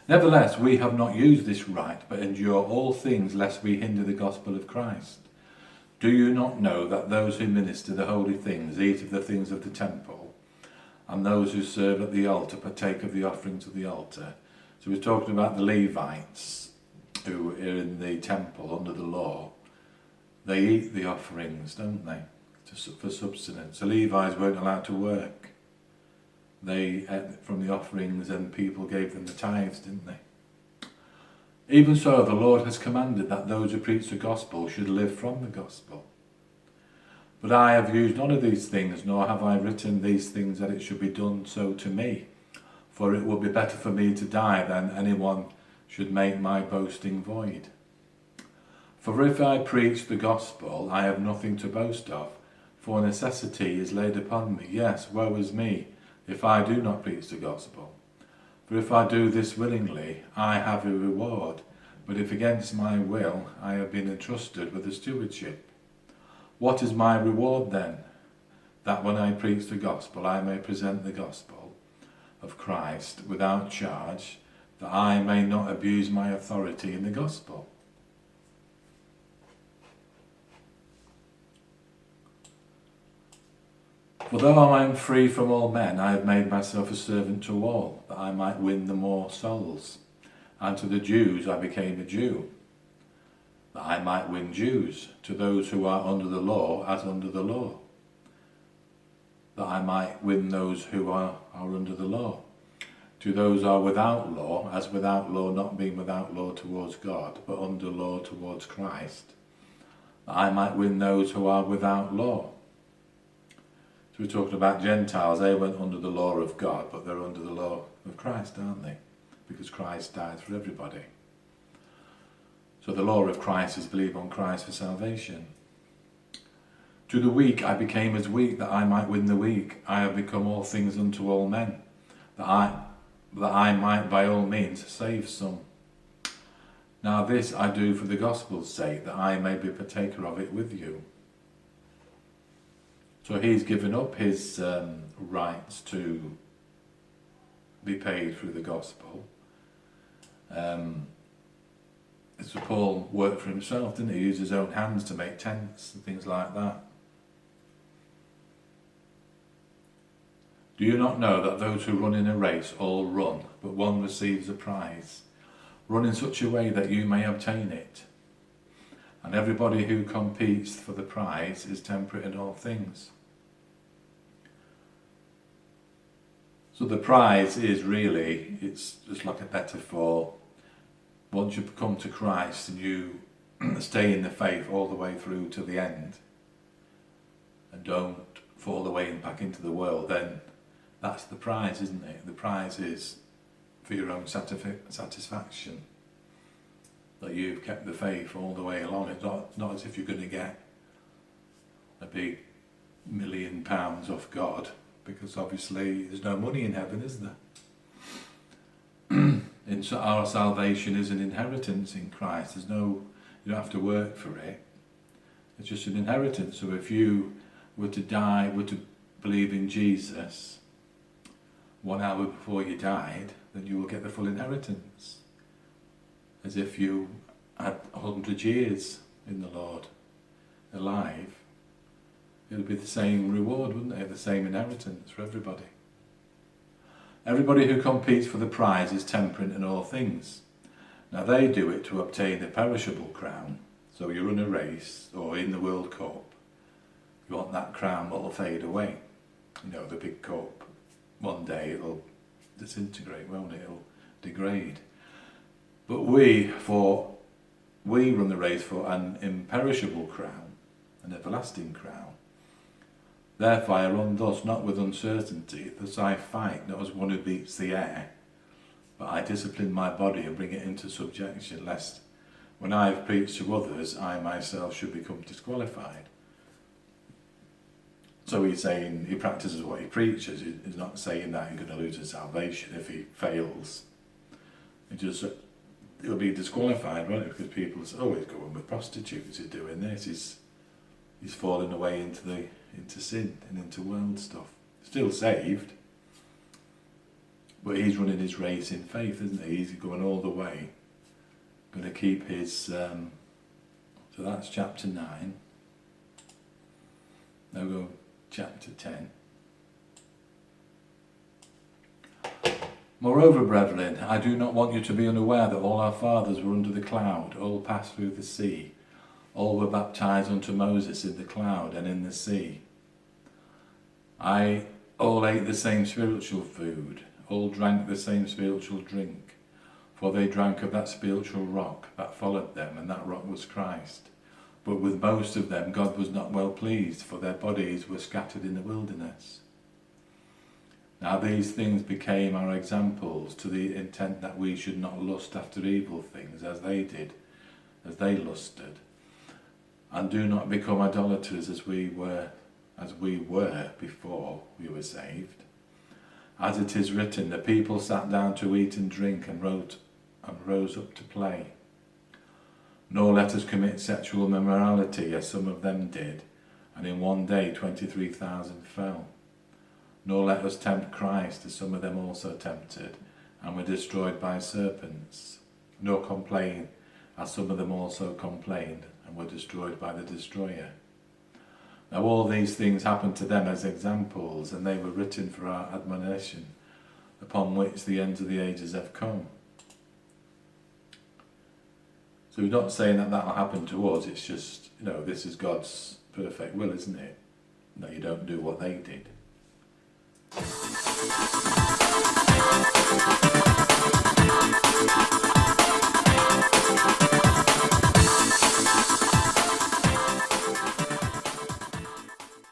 Nevertheless, we have not used this right, but endure all things, lest we hinder the gospel of Christ. Do you not know that those who minister the holy things eat of the things of the temple, and those who serve at the altar partake of the offerings of the altar? So we're talking about the Levites who are in the temple under the law. They eat the offerings, don't they, for subsistence. The Levites weren't allowed to work. They ate from the offerings and people gave them the tithes, didn't they? Even so, the Lord has commanded that those who preach the gospel should live from the gospel. But I have used none of these things, nor have I written these things that it should be done so to me. For it would be better for me to die than anyone should make my boasting void. For if I preach the gospel, I have nothing to boast of, for necessity is laid upon me. Yes, woe is me, if I do not preach the gospel. For if I do this willingly, I have a reward, but if against my will, I have been entrusted with a stewardship. What is my reward then? That when I preach the gospel, I may present the gospel of Christ without charge, that I may not abuse my authority in the gospel. For though I am free from all men, I have made myself a servant to all, that I might win the more souls. And to the Jews I became a Jew, that I might win Jews. To those who are under the law, as under the law, that I might win those who are under the law. To those who are without law, as without law, not being without law towards God, but under law towards Christ, that I might win those who are without law. So we're talking about Gentiles. They went under the law of God, but they're under the law of Christ, aren't they? Because Christ died for everybody. So the law of Christ is believe on Christ for salvation. To the weak I became as weak, that I might win the weak. I have become all things unto all men, that I might by all means save some. Now this I do for the gospel's sake, that I may be partaker of it with you. So he's given up his rights to be paid through the gospel. So Paul worked for himself, didn't he? He used his own hands to make tents and things like that. Do you not know that those who run in a race all run, but one receives a prize? Run in such a way that you may obtain it. And everybody who competes for the prize is temperate in all things. So the prize is really, it's just like a metaphor. Once you've come to Christ and you stay in the faith all the way through to the end and don't fall away and back into the world, then that's the prize, isn't it? The prize is for your own satisfaction, that you've kept the faith all the way along. It's not as if you're going to get a big £1 million off God, because obviously there's no money in heaven, is there? Our salvation is an inheritance in Christ. You don't have to work for it. It's just an inheritance. So if you were to die, were to believe in Jesus 1 hour before you died, then you will get the full inheritance. As if you had 100 years in the Lord, alive. It would be the same reward, wouldn't it? The same inheritance for everybody. Everybody who competes for the prize is temperate in all things. Now they do it to obtain the perishable crown. So you run a race, or in the World Cup, you want that crown that will fade away. You know, the big cup. One day it'll disintegrate, won't it? It'll degrade. But we run the race for an imperishable crown, an everlasting crown. Therefore I run thus, not with uncertainty, thus I fight, not as one who beats the air, but I discipline my body and bring it into subjection, lest when I have preached to others, I myself should become disqualified. So he's saying he practices what he preaches. He's not saying that he's going to lose his salvation if he fails. He'll be disqualified, won't he? Because people say, oh, he's going with prostitutes, he's doing this, he's falling away into sin and into world stuff. Still saved, But he's running his race in faith, isn't he? He's going all the way. Going to keep his... so that's chapter 9. Now go chapter 10. Moreover, brethren, I do not want you to be unaware that all our fathers were under the cloud, all passed through the sea. All were baptized unto Moses in the cloud and in the sea. All ate the same spiritual food, all drank the same spiritual drink, for they drank of that spiritual rock that followed them, and that rock was Christ. But with most of them God was not well pleased, for their bodies were scattered in the wilderness. Now these things became our examples, to the intent that we should not lust after evil things as they did, as they lusted. And do not become idolaters as we were before we were saved. As it is written, the people sat down to eat and drink and rose up to play. Nor let us commit sexual immorality as some of them did, and in one day 23,000 fell. Nor let us tempt Christ as some of them also tempted, and were destroyed by serpents. Nor complain as some of them also complained, and were destroyed by the destroyer. Now all these things happened to them as examples, and they were written for our admonition, upon which the ends of the ages have come. So we're not saying that that'll happen to us, it's just, this is God's perfect will, isn't it? That you don't do what they did.